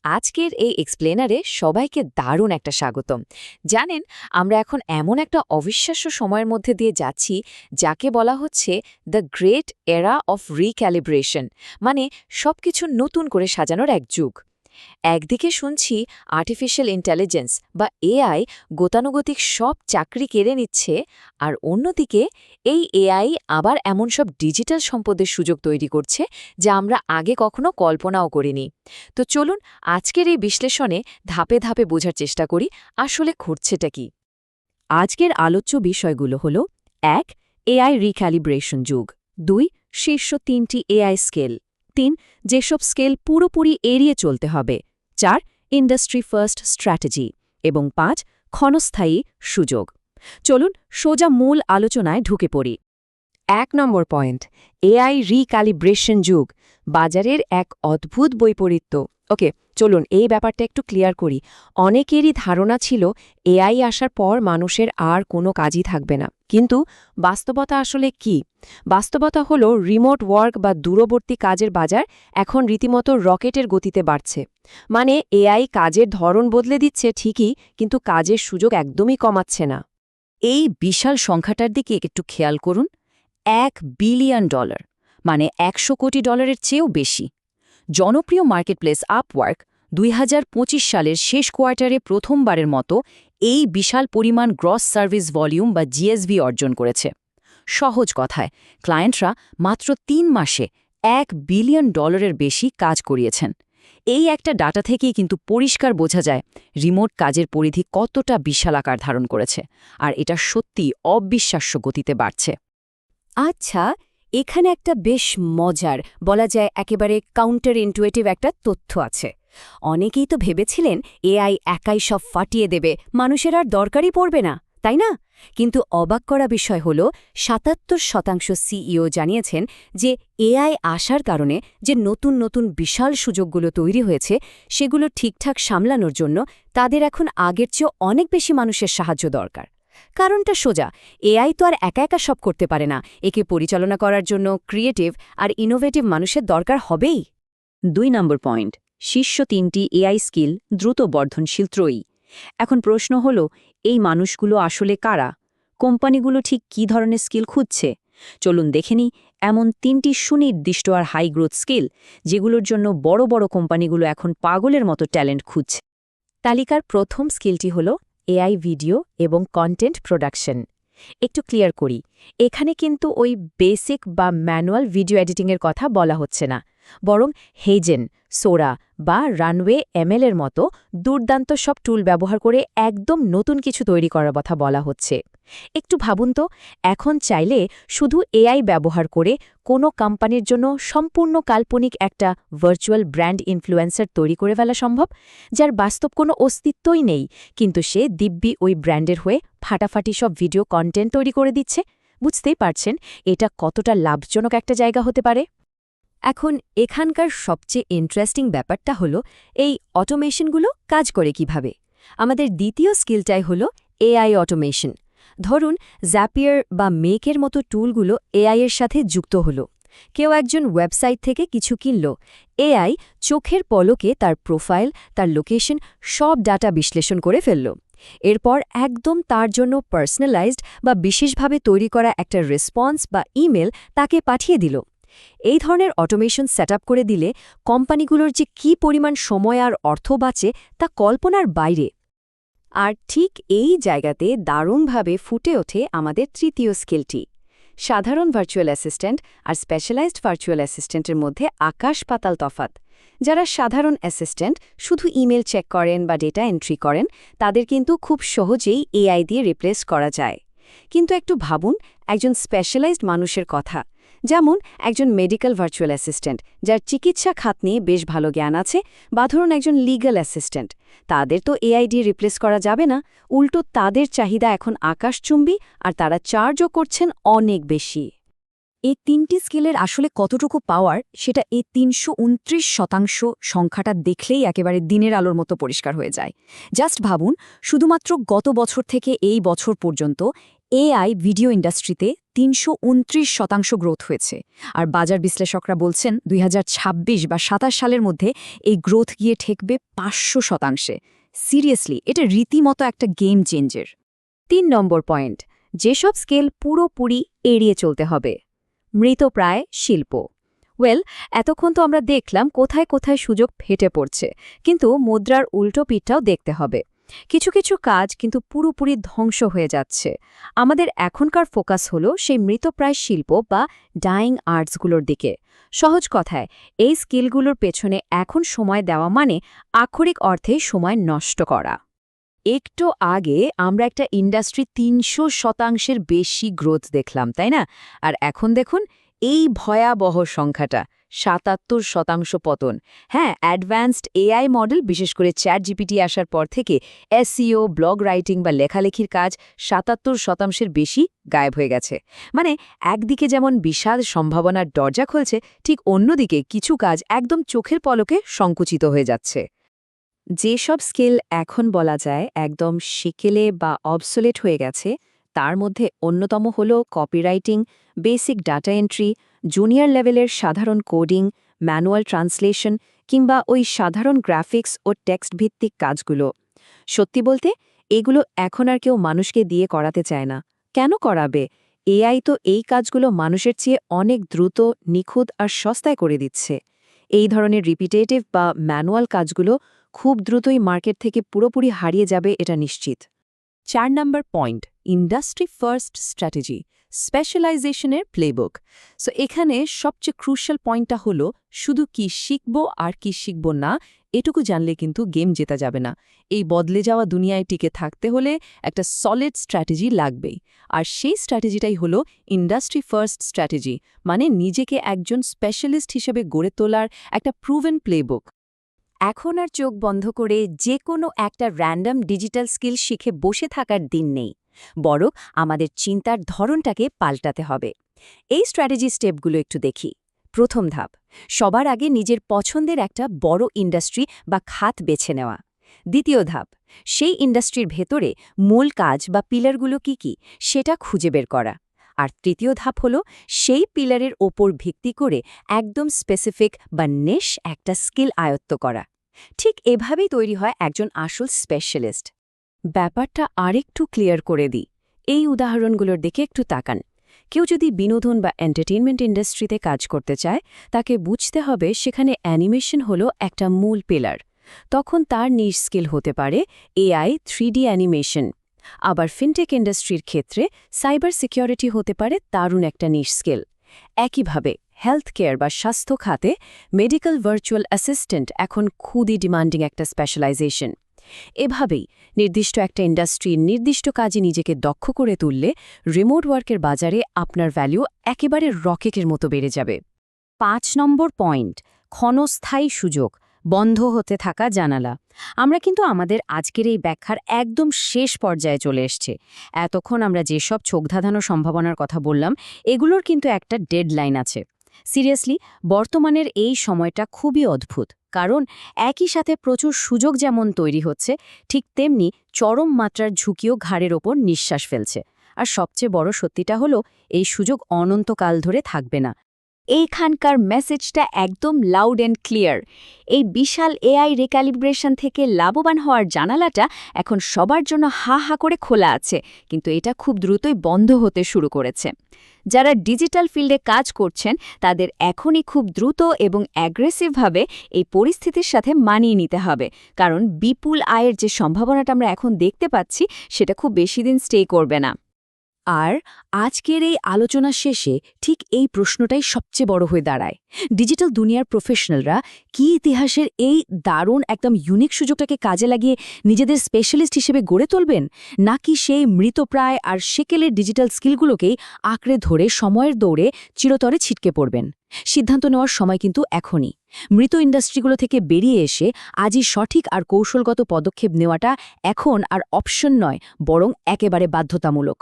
আজকের এই এক্সপ্লেনারে সবাইকে দারুণ একটা স্বাগতম। জানেন, আমরা এখন এমন একটা অবিশ্বাস্য সময়ের মধ্যে দিয়ে যাচ্ছি যাকে বলা হচ্ছে দ্য গ্রেট এরা অফ রিক্যালিব্রেশন, মানে সবকিছু নতুন করে সাজানোর এক যুগ। একদিকে শুনছি আর্টিফিশিয়াল ইন্টেলিজেন্স বা এআই গতানুগতিক সব চাকরি কেড়ে নিচ্ছে, আর অন্যদিকে এই এআই আবার এমন সব ডিজিটাল সম্পদের সুযোগ তৈরি করছে যা আমরা আগে কখনো কল্পনাও করিনি। তো চলুন আজকের এই বিশ্লেষণে ধাপে ধাপে বোঝার চেষ্টা করি আসলে ঘটছেটা কি। আজকের আলোচ্য বিষয়গুলো হল: ১. এআই রিক্যালিব্রেশন যুগ। ২. শীর্ষ ৩টি এআই স্কেল। ৩. যেসব স্কেল পুরোপুরি এড়িয়ে চলতে হবে। ৪. Industry first strategy. এবং ৫. ক্ষণস্থায়ী সুযোগ। চলুন সোজা মূল আলোচনায় ঢুকে পড়ি। ১ নম্বর পয়েন্ট, এআই রিক্যালিব্রেশন যুগ, বাজারের এক অদ্ভুত বৈপরীত্য। ওকে, চলুন এই ব্যাপারটা একটু ক্লিয়ার করি। অনেকেরই ধারণা ছিল এআই আসার পর মানুষের আর কোনো কাজই থাকবে না, কিন্তু বাস্তবতা আসলে কি? বাস্তবতা হলো রিমোট ওয়ার্ক বা দূরবর্তী কাজের বাজার এখন রীতিমতো রকেটের গতিতে বাড়ছে। মানে এআই কাজের ধরন বদলে দিচ্ছে ঠিকই, কিন্তু কাজের সুযোগ একদমই কমাচ্ছে না। এই বিশাল সংখ্যাটার দিকে একটু খেয়াল করুন। $1 বিলিয়ন, মানে $100 কোটি চেয়েও বেশি। জনপ্রিয় মার্কেটপ্লেস আপওয়ার্ক ২০২৫ সালের শেষ কোয়ার্টারে প্রথমবারের মতো এই বিশাল পরিমাণ গ্রস সার্ভিস ভলিউম বা জিএসভি অর্জন করেছে। সহজ কথায়, ক্লায়েন্টরা মাত্র ৩ মাসে $1 বিলিয়ন বেশি কাজ করিয়েছেন। এই একটা ডাটা থেকেই কিন্তু পরিষ্কার বোঝা যায় রিমোট কাজের পরিধি কতটা বিশাল আকার ধারণ করেছে, আর এটা সত্যি অবিশ্বাস্য গতিতে বাড়ছে। আচ্ছা, এখানে একটা বেশ মজার, বলা যায় একেবারে কাউন্টার ইনটুইটিভ একটা তথ্য আছে। অনেকেই তো ভেবেছিলেন এআই একাই সব ফাটিয়ে দেবে, মানুষের আর দরকারই পড়বে না, তাই না? কিন্তু অবাক করা বিষয় হল ৭৭% সিইও জানিয়েছেন যে এআই আসার কারণে যে নতুন নতুন বিশাল সুযোগগুলো তৈরি হয়েছে সেগুলো ঠিকঠাক সামলানোর জন্য তাদের এখন আগের চেয়ে অনেক বেশি মানুষের সাহায্য দরকার। কারণটা সোজা, এআই তো আর একা একা সব করতে পারে না, একে পরিচালনা করার জন্য ক্রিয়েটিভ আর ইনোভেটিভ মানুষের দরকার হবেই। ২ নম্বর পয়েন্ট, শীর্ষ ৩টি এআই স্কিল দ্রুত বর্ধনশীল ত্রয়ী। এখন প্রশ্ন হল, এই মানুষগুলো আসলে কারা? কোম্পানিগুলো ঠিক কী ধরনের স্কিল খুঁজছে? চলুন দেখে নিই এমন ৩টি সুনির্দিষ্ট আর হাই গ্রোথ স্কিল যেগুলোর জন্য বড় বড় কোম্পানিগুলো এখন পাগলের মতো ট্যালেন্ট খুঁজছে। তালিকার প্রথম স্কিলটি হল এআই ভিডিও এবং কন্টেন্ট প্রোডাকশন। একটু ক্লিয়ার করি, এখানে কিন্তু ওই বেসিক বা ম্যানুয়াল ভিডিও এডিটিংয়ের কথা বলা হচ্ছে না, বরং হেজেন, সোরা বা রানওয়ে এমএলের মতো দুর্দান্ত সব টুল ব্যবহার করে একদম নতুন কিছু তৈরি করার কথা বলা হচ্ছে। একটু ভাবুন তো, এখন চাইলে শুধু এআই ব্যবহার করে কোনো কোম্পানির জন্য সম্পূর্ণ কাল্পনিক একটা ভার্চুয়াল ব্র্যান্ড ইনফ্লুয়েন্সার তৈরি করে ফেলা সম্ভব, যার বাস্তব কোনো অস্তিত্বই নেই, কিন্তু সে দিব্যি ওই ব্র্যান্ডের হয়ে ফাটাফাটি সব ভিডিও কন্টেন্ট তৈরি করে দিচ্ছে। বুঝতেই পারছেন এটা কতটা লাভজনক একটা জায়গা হতে পারে। এখন এখানকার সবচেয়ে ইন্টারেস্টিং ব্যাপারটা হলো এই অটোমেশনগুলো কাজ করে কিভাবে। আমাদের দ্বিতীয় স্কিলটাই হলো এআই অটোমেশন। ধরুন জ্যাপিয়ার বা মেকের মতো টুলগুলো এআইয়ের সাথে যুক্ত হলো। কেউ একজন ওয়েবসাইট থেকে কিছু কিনল, এআই চোখের পলকে তার প্রোফাইল, তার লোকেশন সব ডাটা বিশ্লেষণ করে ফেলল। এরপর একদম তার জন্য পার্সোনালাইজড বা বিশেষভাবে তৈরি করা একটা রেসপন্স বা ইমেল তাকে পাঠিয়ে দিল। এই ধরনের অটোমেশন সেটআপ করে দিলে কোম্পানিগুলোর যে কী পরিমাণ সময় আর অর্থ বাঁচে তা কল্পনার বাইরে। আর ঠিক এই জায়গাতে দারুণভাবে ফুটে ওঠে আমাদের তৃতীয় স্কিলটি। সাধারণ ভার্চুয়াল অ্যাসিস্ট্যান্ট আর স্পেশালাইজড ভার্চুয়াল অ্যাসিস্ট্যান্টের মধ্যে আকাশ পাতাল তফাৎ। যারা সাধারণ অ্যাসিস্ট্যান্ট শুধু ইমেল চেক করেন বা ডেটা এন্ট্রি করেন, তাদের কিন্তু খুব সহজেই এআই দিয়ে রিপ্লেস করা যায়। কিন্তু একটু ভাবুন একজন স্পেশালাইজড মানুষের কথা, যেমন একজন মেডিকেল ভার্চুয়াল অ্যাসিস্ট্যান্ট যার চিকিৎসা খাত নিয়ে বেশ ভালো জ্ঞান আছে, বা ধরুন একজন লিগ্যাল অ্যাসিস্ট্যান্ট। তাদের তো এআই দিয়ে রিপ্লেস করা যাবে না, উল্টো তাদের চাহিদা এখন আকাশচুম্বী, আর তারা চার্জও করছেন অনেক বেশি। এই ৩টি স্কিলের আসলে কতটুকু পাওয়ার সেটা এই ৩২৯% সংখ্যাটা দেখলেই একেবারে দিনের আলোর মতো পরিষ্কার হয়ে যায়। জাস্ট ভাবুন, শুধুমাত্র গত বছর থেকে এই বছর পর্যন্ত এআই ভিডিও ইন্ডাস্ট্রিতে ৩২৯% গ্রোথ হয়েছে, আর বাজার বিশ্লেষকরা বলছেন ২০২৬ বা ২৭ সালের মধ্যে এই গ্রোথ গিয়ে ঠেকবে ৫০০%। সিরিয়াসলি, এটা রীতিমতো একটা গেম চেঞ্জার। ৩ নম্বর পয়েন্ট, যেসব স্কেল পুরোপুরি এড়িয়ে চলতে হবে। মৃতপ্রায় শিল্প। এতক্ষণ তো আমরা দেখলাম কোথায় কোথায় সুযোগ ফেটে পড়ছে, কিন্তু মুদ্রার উল্টো পিঠটাও দেখতে হবে। কিছু কিছু কাজ কিন্তু পুরোপুরি ধ্বংস হয়ে যাচ্ছে। আমাদের এখনকার ফোকাস হলো সেই মৃতপ্রায় শিল্প বা ডাইং আর্টসগুলোর দিকে। সহজ কথায়, এই স্কিলগুলোর পেছনে এখন সময় দেওয়া মানে আক্ষরিক অর্থে সময় নষ্ট করা। একটু আগে আমরা একটা ইন্ডাস্ট্রি ৩০০% বেশি গ্রোথ দেখলাম, তাই না? আর এখন দেখুন এই ভয়াবহ সংখ্যাটা, ৭৭% পতন। হ্যাঁ, অ্যাডভান্সড এআই মডেল, বিশেষ করে চ্যাটজিপিটি আসার পর থেকে এসইও, ব্লগ রাইটিং বা লেখালেখির কাজ ৭৭% বেশি গায়েব হয়ে গেছে। মানে একদিকে যেমন বিশাল সম্ভাবনার দরজা খুলছে, ঠিক অন্যদিকে কিছু কাজ একদম চোখের পলকে সংকুচিত হয়ে যাচ্ছে। যেসব স্কিল এখন বলা যায় একদম সেকেলে বা অবসোলেট হয়ে গেছে, তার মধ্যে অন্যতম হল copywriting, basic data entry, junior লেভেলের সাধারণ কোডিং, ম্যানুয়াল ট্রান্সলেশন কিংবা ওই সাধারণ গ্রাফিক্স ও টেক্সট ভিত্তিক কাজগুলো। সত্যি বলতে এগুলো এখন আর কেউ মানুষকে দিয়ে করাতে চায় না। কেন করাবে? এআই তো এই কাজগুলো মানুষের চেয়ে অনেক দ্রুত, নিখুঁত আর সস্তায় করে দিচ্ছে। এই ধরনের রিপিটেটিভ বা ম্যানুয়াল কাজগুলো খুব দ্রুতই মার্কেট থেকে পুরোপুরি হারিয়ে যাবে, এটা নিশ্চিত। ৪ number point, industry first strategy, স্পেশালাইজেশনের প্লেবুক। সো এখানে সবচেয়ে ক্রুশাল পয়েন্টটা হলো শুধু কি শিখব আর কি শিখব না, এটুকু জানলে কিন্তু গেম জেতা যাবে না। এই বদলে যাওয়া দুনিয়ায় টিকে থাকতে হলে একটা সলিড স্ট্র্যাটেজি লাগবেই। আর সেই স্ট্র্যাটেজিটাই হলো ইন্ডাস্ট্রি ফার্স্ট স্ট্র্যাটেজি, মানে নিজেকে একজন স্পেশালিস্ট হিসেবে গড়ে তোলার একটা প্রুভেন প্লেবুক। এখন আর চোখ বন্ধ করে যে কোনো একটা র্যান্ডম ডিজিটাল স্কিল শিখে বসে থাকার দিন নেই, বরং আমাদের চিন্তার ধরনটাকে পাল্টাতে হবে। এই স্ট্র্যাটেজি স্টেপগুলো একটু দেখি। প্রথম ধাপ, সবার আগে নিজের পছন্দের একটা বড় ইন্ডাস্ট্রি বা খাত বেছে নেওয়া। দ্বিতীয় ধাপ, সেই ইন্ডাস্ট্রির ভেতরে মূল কাজ বা পিলারগুলো কি সেটা খুঁজে বের করা। আর তৃতীয় ধাপ হলো সেই পিলারের ওপর ভিত্তি করে একদম স্পেসিফিক বা নিশ একটা স্কিল আয়ত্ত করা। ঠিক এভাবেই তৈরি হয় একজন আসল স্পেশালিস্ট। ব্যাপারটা আরেকটু ক্লিয়ার করে দিই, এই উদাহরণগুলোর দিকে একটু তাকান। কেউ যদি বিনোদন বা এন্টারটেইনমেন্ট ইন্ডাস্ট্রিতে কাজ করতে চায়, তাকে বুঝতে হবে সেখানে অ্যানিমেশন হলো একটা মূল পিলার। তখন তার নিশ স্কিল হতে পারে এআই 3D অ্যানিমেশন। আবার ফিনটেক ইন্ডাস্ট্রির ক্ষেত্রে সাইবার সিকিউরিটি হতে পারে দারুণ একটা নিশ স্কিল। একইভাবে হেলথ কেয়ার বা স্বাস্থ্য খাতে মেডিকেল ভার্চুয়াল অ্যাসিস্ট্যান্ট এখন খুবই ডিমান্ডিং একটা স্পেশালাইজেশন। এভাবেই নির্দিষ্ট একটা ইন্ডাস্ট্রির নির্দিষ্ট কাজে নিজেকে দক্ষ করে তুললে রিমোট ওয়ার্কের বাজারে আপনার ভ্যালু একেবারে রকেটের মতো বেড়ে যাবে। ৫ নম্বর পয়েন্ট, ক্ষণস্থায়ী সুযোগ, বন্ধ হতে থাকা জানালা। আমরা কিন্তু আমাদের আজকের এই ব্যাখ্যার একদম শেষ পর্যায়ে চলে এসেছি। এতক্ষণ আমরা যেসব চোখধাঁধানো সম্ভাবনার কথা বললাম, এগুলোর কিন্তু একটা ডেডলাইন আছে। সিরিয়াসলি, বর্তমানের এই সময়টা খুবই অদ্ভুত, কারণ একই সাথে প্রচুর সুযোগ যেমন তৈরি হচ্ছে, ঠিক তেমনি চরম মাত্রার ঝুঁকিও ঘাড়ের ওপর নিঃশ্বাস ফেলছে। আর সবচেয়ে বড় সত্যিটা হলো, এই সুযোগ অনন্তকাল ধরে থাকবে না। এইখানকার মেসেজটা একদম লাউড অ্যান্ড ক্লিয়ার। এই বিশাল এআই রিক্যালিব্রেশন থেকে লাভবান হওয়ার জানালাটা এখন সবার জন্য হা হা করে খোলা আছে, কিন্তু এটা খুব দ্রুতই বন্ধ হতে শুরু করেছে। যারা ডিজিটাল ফিল্ডে কাজ করছেন, তাদের এখনই খুব দ্রুত এবং অ্যাগ্রেসিভভাবে এই পরিস্থিতির সাথে মানিয়ে নিতে হবে, কারণ বিপুল আয়ের যে সম্ভাবনাটা আমরা এখন দেখতে পাচ্ছি, সেটা খুব বেশি দিন স্টে করবে না। আর আজকের এই আলোচনা শেষে ঠিক এই প্রশ্নটাই সবচেয়ে বড় হয়ে দাঁড়ায়। ডিজিটাল দুনিয়ার প্রফেশনালরা কি ইতিহাসের এই দারুণ একদম ইউনিক সুযোগটাকে কাজে লাগিয়ে নিজেদের স্পেশালিস্ট হিসেবে গড়ে তুলবেন, নাকি সেই মৃতপ্রায় আর সেকেলের ডিজিটাল স্কিলগুলোকেই আঁকড়ে ধরে সময়ের দৌড়ে চিরতরে ছিটকে পড়বেন? সিদ্ধান্ত নেওয়ার সময় কিন্তু এখনই। মৃত ইন্ডাস্ট্রিগুলো থেকে বেরিয়ে এসে আজই সঠিক আর কৌশলগত পদক্ষেপ নেওয়াটা এখন আর অপশন নয়, বরং একেবারে বাধ্যতামূলক।